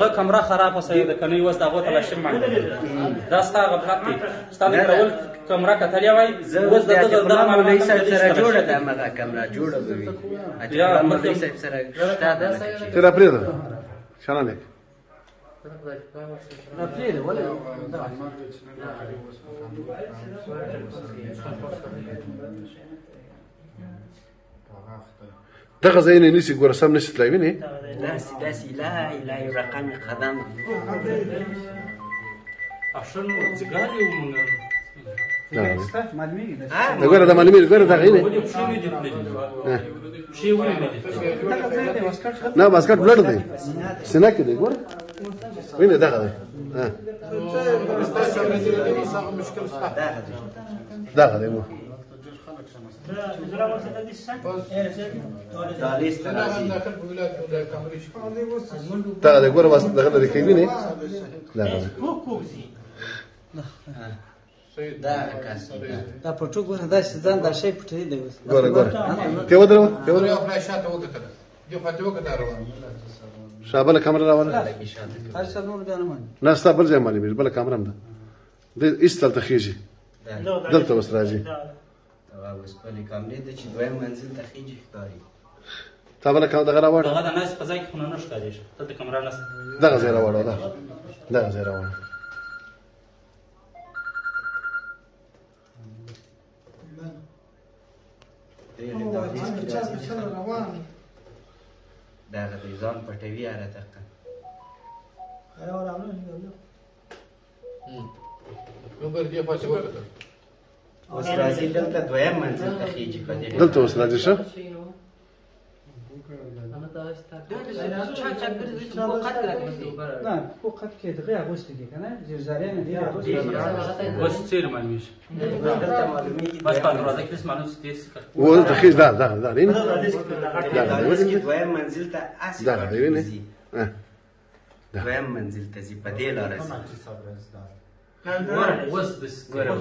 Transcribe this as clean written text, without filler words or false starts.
کمره خرابه شوې ده که نه اوس د هغو ته لاشم باندې دا ستا غفلت دی ستا د کول کمره کتلې وای اوس د دغه مولوي صاحب سره جوړه ده همغه کمره جوړه به وي مولوي صاحب سره شته ده ته را پرېږده شانه لیک دغه ځای نه نیسي ګوره سم نشي تللی وینې داسې لا اله رقم قدم ګوره دا معلومېږي ګوره دغه وینې نه باسکټ بلډ دی سینه کې دی ګوره وینې دغه دی دغه دی دغه دی ګوره دغه لرې کوي وینې دغه دی دا پټو ګوره داسې ځان دا شی پټوي دی اوس ګوره ګوره ته ودرېږه ته ودرېږه شاه بله کامره راوله هر څه نور بیا نه ماني نه ستا بل ځای معلومېږي بله کامره هم ده دی هېڅ دلته خېږي دلته اوس راځي اوس بلې کامرې ده چې دویم منزل ته خېجي ښکاري تا بله دغه راوړه دغه د ناست په ځای کې خو نه ښکارېږي دلته کمره نشته دغه ځای راوړه دغه ځای راوړه دغه دی ځان پټوي هره دقه اوس راځي دلته دویم منزل ته خېجي په دې دلته اوس راځي ښه نه کو قد کې دغه اغوستې دي که نه زرزارۍ نه دي اوس څېره معلومېږي دلته معلومېږي بس په دروازه کې داسې معلوم شي داسې ولته خېږي دغه وینې اوس کې دویم منزل ته هسې دغه دی وینې دویم منزل ته ځي په دې لاره ځي اوس